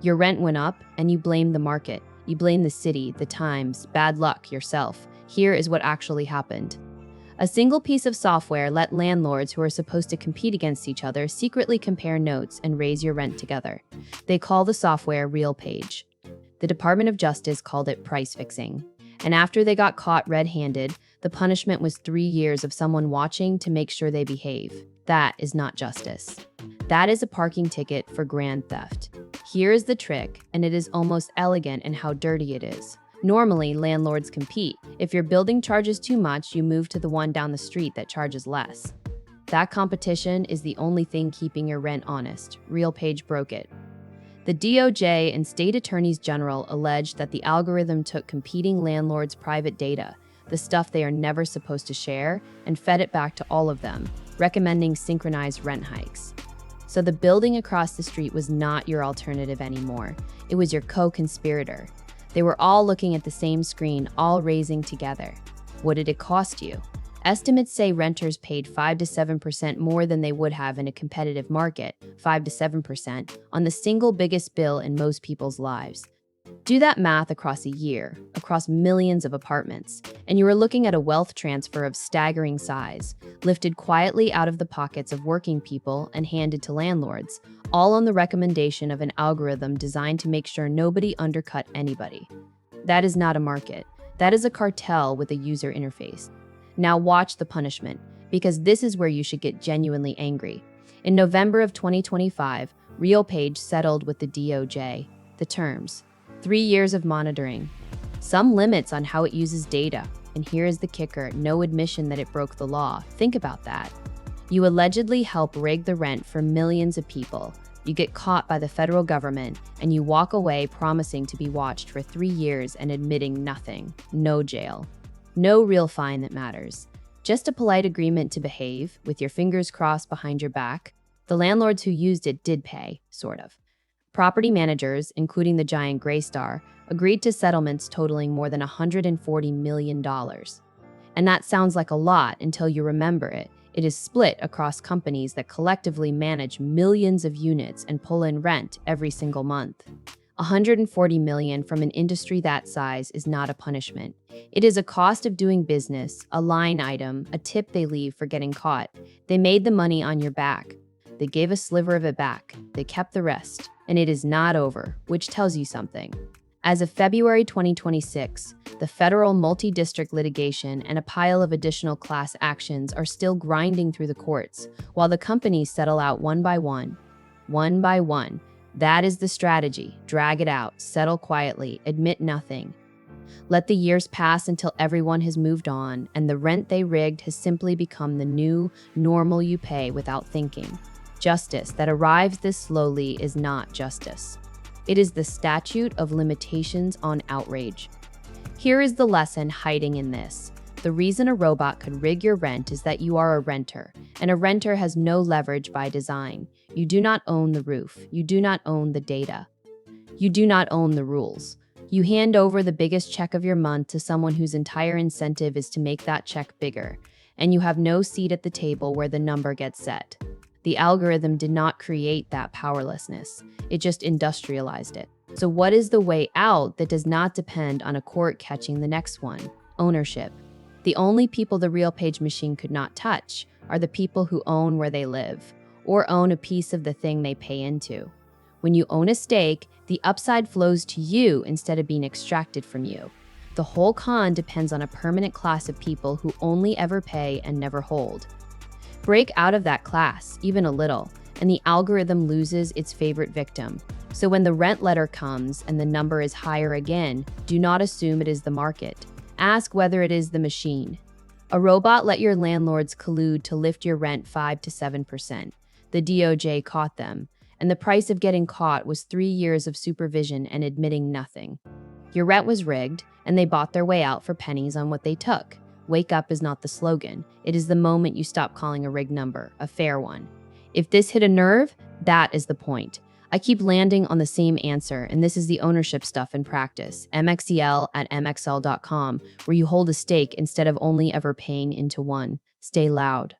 Your rent went up, and you blame the market. You blame the city, the times, bad luck, yourself. Here is what actually happened. A single piece of software let landlords who are supposed to compete against each other secretly compare notes and raise your rent together. They call the software RealPage. The Department of Justice called it price fixing. And after they got caught red-handed, the punishment was 3 years of someone watching to make sure they behave. That is not justice. That is a parking ticket for grand theft. Here is the trick, and it is almost elegant in how dirty it is. Normally, landlords compete. If your building charges too much, you move to the one down the street that charges less. That competition is the only thing keeping your rent honest. RealPage broke it. The DOJ and state attorneys general alleged that the algorithm took competing landlords' private data, the stuff they are never supposed to share, and fed it back to all of them, recommending synchronized rent hikes. So the building across the street was not your alternative anymore. It was your co-conspirator. They were all looking at the same screen, all raising together. What did it cost you? Estimates say renters paid 5 to 7% more than they would have in a competitive market, 5 to 7%, on the single biggest bill in most people's lives. Do that math across a year, across millions of apartments, and you are looking at a wealth transfer of staggering size, lifted quietly out of the pockets of working people and handed to landlords, all on the recommendation of an algorithm designed to make sure nobody undercut anybody. That is not a market. That is a cartel with a user interface. Now watch the punishment, because this is where you should get genuinely angry. In November of 2025, RealPage settled with the DOJ. The terms: 3 years of monitoring, some limits on how it uses data, and here is the kicker: no admission that it broke the law. Think about that. You allegedly help rig the rent for millions of people. You get caught by the federal government, and you walk away promising to be watched for 3 years and admitting nothing. No jail. No real fine that matters. Just a polite agreement to behave, with your fingers crossed behind your back. The landlords who used it did pay, sort of. Property managers, including the giant Greystar, agreed to settlements totaling more than $140 million. And that sounds like a lot until you remember it. It is split across companies that collectively manage millions of units and pull in rent every single month. $140 million from an industry that size is not a punishment. It is a cost of doing business, a line item, a tip they leave for getting caught. They made the money on your back. They gave a sliver of it back. They kept the rest. And it is not over, which tells you something. As of February 2026, the federal multi-district litigation and a pile of additional class actions are still grinding through the courts, while the companies settle out one by one. One by one. That is the strategy. Drag it out, settle quietly, admit nothing. Let the years pass until everyone has moved on, and the rent they rigged has simply become the new normal you pay without thinking. Justice that arrives this slowly is not justice. It is the statute of limitations on outrage. Here is the lesson hiding in this. The reason a robot could rig your rent is that you are a renter, and a renter has no leverage by design. You do not own the roof. You do not own the data. You do not own the rules. You hand over the biggest check of your month to someone whose entire incentive is to make that check bigger, and you have no seat at the table where the number gets set. The algorithm did not create that powerlessness. It just industrialized it. So what is the way out that does not depend on a court catching the next one? Ownership. The only people the RealPage machine could not touch are the people who own where they live, or own a piece of the thing they pay into. When you own a stake, the upside flows to you instead of being extracted from you. The whole con depends on a permanent class of people who only ever pay and never hold. Break out of that class, even a little, and the algorithm loses its favorite victim. So when the rent letter comes and the number is higher again, do not assume it is the market. Ask whether it is the machine. A robot let your landlords collude to lift your rent 5 to 7%. The DOJ caught them, and the price of getting caught was 3 years of supervision and admitting nothing. Your rent was rigged, and they bought their way out for pennies on what they took. Wake up is not the slogan. It is the moment you stop calling a rigged number a fair one. If this hit a nerve, that is the point. I keep landing on the same answer, and this is the ownership stuff in practice. MXEL@mxl.com, where you hold a stake instead of only ever paying into one. Stay loud.